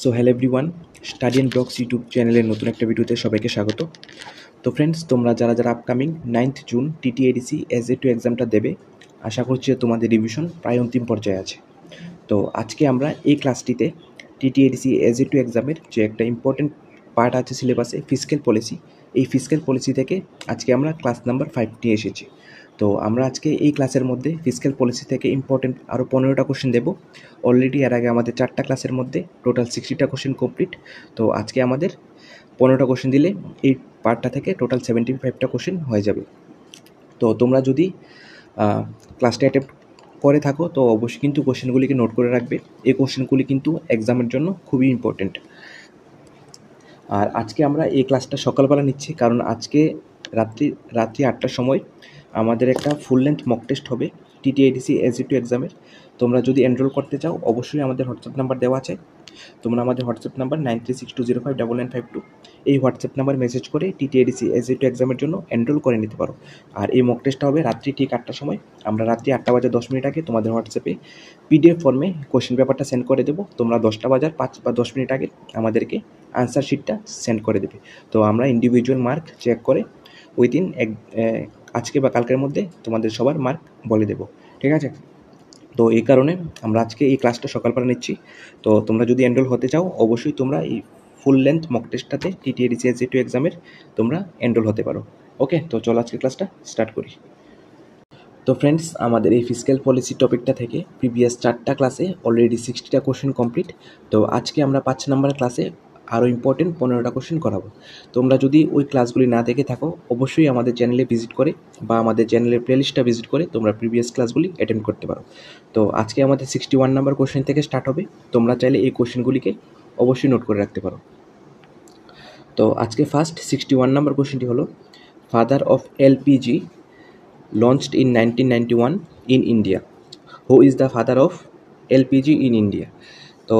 So hello everyone, study and blogs YouTube চ্যানেলের নতুন একটা ভিডিওতে সবাইকে স্বাগত। তো ফ্রেন্ডস, তোমরা যারা আপকামিং 9th জুন টিটিএডিসি এসএ2 এক্সামটা দেবে, আশা করছি যে তোমাদের রিভিশন প্রায় অন্তিম পর্যায়ে আছে। তো আজকে আমরা এই ক্লাসটিতে টিটিএডিসি এসএ2 এক্সামের যে একটা ইম্পর্টেন্ট পার্ট আছে সিলেবাসে, ফিসক্যাল পলিসি, এই ফিসক্যাল পলিসি থেকে আজকে আমরা ক্লাস নাম্বার 5 নিয়ে এসেছি। তো আমরা আজকে এই ক্লাসের মধ্যে ফিসক্যাল পলিসি থেকে ইম্পর্টেন্ট আরও 15টা কোশ্চেন দেবো। অলরেডি এর আগে আমাদের 4টা ক্লাসের মধ্যে টোটাল 60টা কোশ্চেন কমপ্লিট। তো আজকে আমাদের 15টা কোশ্চেন দিলে এই পার্টটা থেকে টোটাল 75টা কোশ্চেন হয়ে যাবে। তো তোমরা যদি ক্লাসটা অ্যাটেম্প্ট করে থাকো তো অবশ্যই কিন্তু কোশ্চেনগুলিকে নোট করে রাখবে। এই কোশ্চেনগুলি কিন্তু এক্সামের জন্য খুবই ইম্পর্টেন্ট। আর আজকে আমরা এই ক্লাসটা সকালবেলা নিচ্ছি, কারণ আজকে রাত্রি 8টার সময় আমাদের একটা ফুল লেন্থ মক টেস্ট হবে টিটিএডিসি এসএ2 এক্সামের। তোমরা যদি এনরোল করতে চাও অবশ্যই আমাদের হোয়াটসঅ্যাপ নাম্বার দেওয়া আছে। তোমরা আমাদের হোয়াটসঅ্যাপ নাম্বার 9362059952 এই হোয়াটসঅ্যাপ নাম্বার মেসেজ করে টিটিএডিসি এসএ2 এক্সামের জন্য এনরোল করে নিতে পারো। আর এই মক টেস্টটা হবে রাত্রি ঠিক 8টার সময়। আমরা রাত্রি 8:10 আগে তোমাদের হোয়াটসঅ্যাপে পিডিএফ ফর্মে কোশ্চেন পেপারটা সেন্ড করে দেবো। তোমরা 5:10 আগে আমাদেরকে আনসার শিটটা সেন্ড করে দেবে। তো আমরা ইন্ডিভিজুয়াল মার্ক চেক করে উইদিন আজকে বা কালকের মধ্যে তোমাদের সবার মার্ক বলে দেবো, ঠিক আছে? তো এই কারণে আমরা আজকে এই ক্লাসটা সকালবেলা নিচ্ছি। তো তোমরা যদি এনরোল হতে চাও অবশ্যই তোমরা এই ফুল লেন্থ মক টেস্টটাতে টিটিএডিসি এসএ2 এক্সামের তোমরা এনরোল হতে পারো। ওকে, তো চলো আজকে ক্লাসটা স্টার্ট করি। তো ফ্রেন্ডস, আমাদের এই ফিসক্যাল পলিসি টপিকটা থেকে প্রিভিয়াস 4টা ক্লাসে অলরেডি 60টা কোশ্চেন কমপ্লিট। তো আজকে আমরা 5 নাম্বার ক্লাসে আরও ইম্পর্টেন্ট 15টা কোশ্চেন করাবো। তোমরা যদি ওই ক্লাসগুলি না দেখে থাকো অবশ্যই আমাদের চ্যানেলে ভিজিট করে বা আমাদের চ্যানেলের প্লেলিস্টটা ভিজিট করে তোমরা প্রিভিয়াস ক্লাসগুলি অ্যাটেন্ড করতে পারো। তো আজকে আমাদের 61 নাম্বার কোশ্চেন থেকে স্টার্ট হবে। তোমরা চাইলে এই কোশ্চেনগুলিকে অবশ্যই নোট করে রাখতে পারো। তো আজকে ফার্স্ট 61 নাম্বার কোশ্চেনটি হলো, father of LPG launched in 1991 in India. Who is the father of LPG in India? তো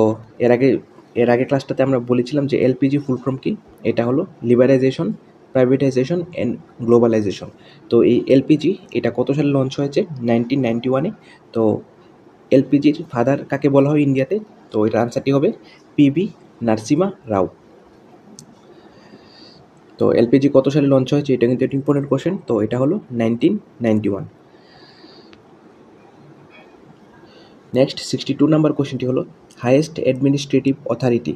এর আগে ক্লাসটাতে আমরা বলেছিলাম যে এলপিজি ফুল ফর্ম কি। এটা হলো লিবারাইজেশন, প্রাইভেটাইজেশন অ্যান্ড গ্লোবালাইজেশন। তো এই এলপিজি এটা কত সালে লঞ্চ হয়েছে? 1991-এ। তো এলপিজির ফাদার কাকে বলা হয় ইন্ডিয়াতে? তো এটার আনসারটি হবে পিভি নরসিমহা রাও। তো এলপিজি কত সালে লঞ্চ হয়েছে এটা কিন্তু একটা ইম্পর্টেন্ট কোশ্চেন। তো এটা হলো 1991। নেক্সট 62 নাম্বার কোশ্চেনটি হলো, highest administrative authority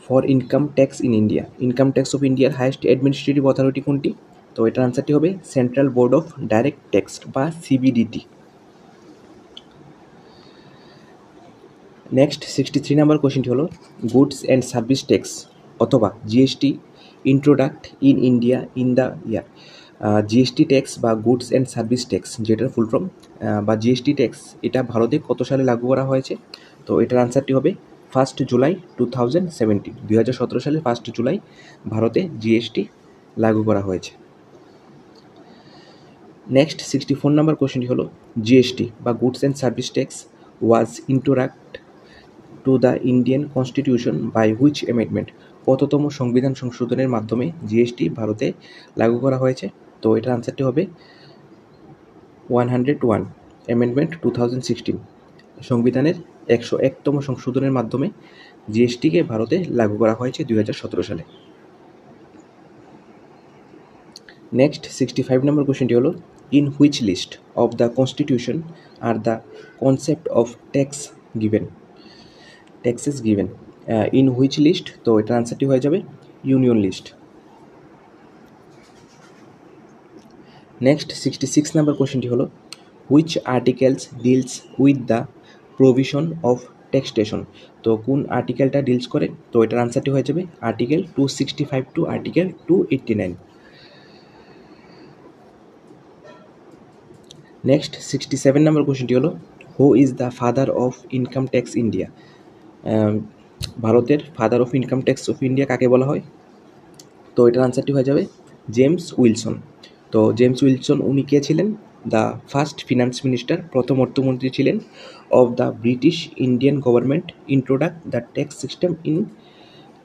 for income tax in India. Income tax of ইন্ডিয়ার হাইয়েস্ট অ্যাডমিনিস্ট্রেটিভ অথরিটি কোনটি? তো এটার আনসারটি হবে central board of direct tax বা সিবিডিটি। নেক্সট 63 নাম্বার কোশ্চেনটি হলো, গুডস অ্যান্ড সার্ভিস ট্যাক্স অথবা GST introduced in India in the year. GST tax বা গুডস অ্যান্ড সার্ভিস ট্যাক্স যেটার ফুল ফর্ম বা জিএসটি ট্যাক্স এটা ভারতে কত সালে লাগু করা হয়েছে? তো এটার আনসারটি হবে 1 জুলাই 2017। 2017 সালে 1 জুলাই ভারতে জিএসটি লাগু করা হয়েছে। নেক্সট 64 নাম্বার কোশ্চেনটি হলো, জিএসটি বা goods and service tax was introduced to the Indian constitution by which amendment. কততম সংবিধান সংশোধনের মাধ্যমে জিএসটি ভারতে লাগু করা হয়েছে? তো এটার আনসারটি হবে 101 অ্যামেন্ডমেন্ট 2016। সংবিধানের 101তম সংশোধনের মাধ্যমে জিএসটিকে ভারতে লাগু করা হয়েছে 2017 সালে। নেক্সট 65 নম্বর কোশ্চেনটি হলো, in which list of the constitution are the concept of tax given? Taxes given in which list? তো এটার আনসারটি হয়ে যাবে ইউনিয়ন লিস্ট। নেক্সট 66 নাম্বার কোশ্চেনটি হলো, which articles deals with the provision of taxation. তো কোন আর্টিকেলটা ডিলস করে? তো এটার আনসারটি হয়ে যাবে article 265 to article 289। Next 67 number কোশ্চেনটি হলো, who is the father of income tax India? ভারতের father of income tax of India কাকে বলা হয়? তো এটার আনসারটি হয়ে যাবে জেমস উইলসন। তো জেমস উইলসন উনি কে ছিলেন? দ্য ফার্স্ট ফিনান্স মিনিস্টার, প্রথম অর্থমন্ত্রী ছিলেন of the British Indian government introduced the tax system in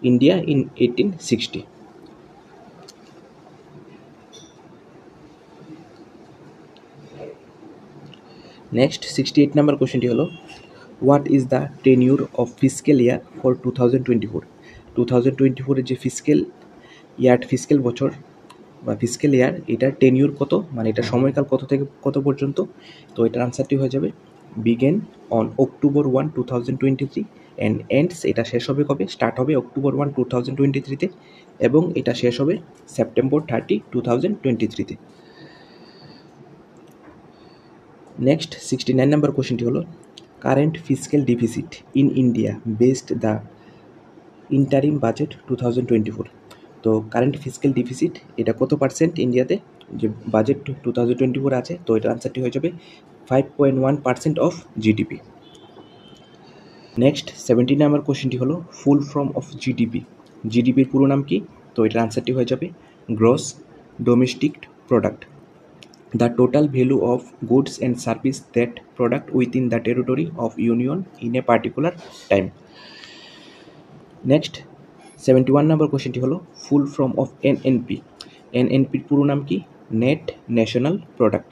India in 1860। Next 68 number কোশ্চেনটি হলো, what is the tenure of fiscal year for 2024? 2024 যে ফিসক্যাল বছর বা ফিসক্যাল ইয়ার, এটার টেনিউর কত, মানে এটা সময়কাল কত থেকে কত পর্যন্ত? তো এটার আনসারটি হয়ে যাবে begin on October 1, 2023 and ends, এটা শেষ হবে কবে? স্টার্ট হবে October 1, 2023-তে এবং এটা শেষ হবে September 30, 2023-তে। নেক্সট 69 নাম্বার কোশ্চেনটি হলো current fiscal deficit in India based the interim budget 2024। তো কারেন্ট ফিসক্যাল ডিফিসিট এটা কত পার্সেন্ট ইন্ডিয়াতে যে বাজেট 2024 আছে? তো এটার আনসারটি হয়ে যাবে 5.1% অফ জিডিপি। নেক্সট 70 নাম্বার কোশ্চেনটি হলো ফুল ফর্ম অফ জিডিপি। জিডিপির পুরো নাম কি? তো এটার আনসারটি হয়ে যাবে gross domestic product, the total value of goods and service that product within the territory of union in a particular time. Next 71 number কোশ্চেনটি হলো ফুল ফর্ম অফ এনএনপি। এনএনপির পুরো নাম কি? Net national product.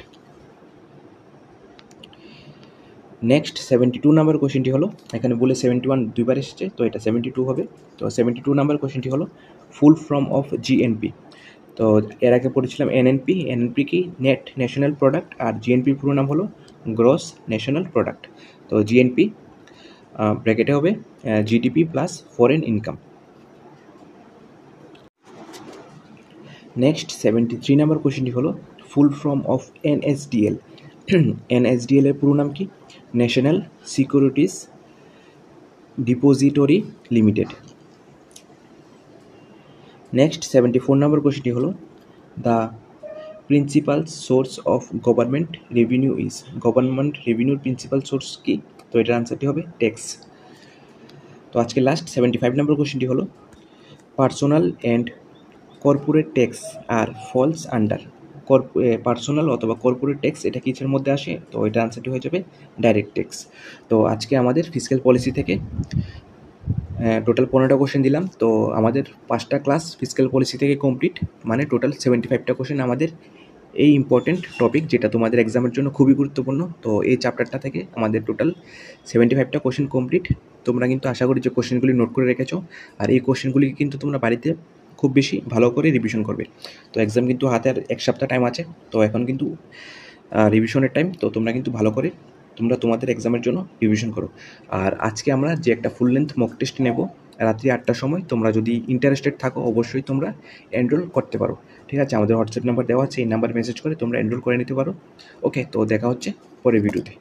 Next 72 number কোশ্চেনটি হলো, এখানে বলে 71 দুইবার এসেছে, তো এটা 72 হবে। তো 72 নাম্বার কোশ্চেনটি হলো ফুল ফর্ম অফ জিএনপি। তো এর আগে পড়েছিলাম এনএনপি। এনএনপি কি? নেট ন্যাশনাল প্রোডাক্ট, আর জিএনপির পুরো নাম হলো গ্রস ন্যাশনাল প্রোডাক্ট। তো জিএনপি ব্র্যাকেটে হবে GDP plus foreign income. Next 73 number কোশ্চেনটি হলো full form of NSDL. NSDL এর পুরো নাম কি? National securities depository limited. Next 74 number কোশ্চেনটি হলো the principal source of government revenue is. Government রেভিনিউর প্রিন্সিপাল সোর্স কি? তো এটার আনসারটি হবে ট্যাক্স। তো আজকে লাস্ট 75 নম্বর কোশ্চেনটি হলো personal and corporate tax are falls under. Personal অথবা কর্পোরেট ট্যাক্স এটা কিসের মধ্যে আসে? তো এটার আনসারটি হয়ে যাবে ডাইরেক্ট ট্যাক্স। তো আজকে আমাদের ফিসক্যাল পলিসি থেকে টোটাল 15টা কোশ্চেন দিলাম। তো আমাদের 5টা ক্লাস ফিসক্যাল পলিসি থেকে কমপ্লিট, মানে টোটাল 75টা কোশ্চেন আমাদের এই ইম্পর্টেন্ট টপিক, যেটা তোমাদের এক্সামের জন্য খুবই গুরুত্বপূর্ণ। তো এই চ্যাপ্টারটা থেকে আমাদের টোটাল 75টা কোশ্চেন কমপ্লিট। তোমরা কিন্তু আশা করি যে কোশ্চেনগুলি নোট করে রেখেছো, আর এই কোশ্চেনগুলি কিন্তু তোমরা বাড়িতে খুব বেশি ভালো করে রিভিশন করবে। তো এক্সাম কিন্তু হাতে আর 1 সপ্তাহ টাইম আছে, তো এখন কিন্তু রিভিশনের টাইম। তো তোমরা কিন্তু ভালো করে তোমাদের এক্সামের জন্য রিভিশন করো। আর আজকে আমরা যে একটা ফুল লেন্থ মক টেস্ট নেব রাত্রি 8টার সময়, তোমরা যদি ইন্টারেস্টেড থাকো অবশ্যই তোমরা এনরোল করতে পারো। ঠিক আছে, আমাদের হোয়াটসঅ্যাপ নাম্বার দেওয়া আছে, এই নাম্বারে মেসেজ করে তোমরা এনরোল করে নিতে পারো। ওকে, তো দেখা হচ্ছে পরের ভিডিওতে।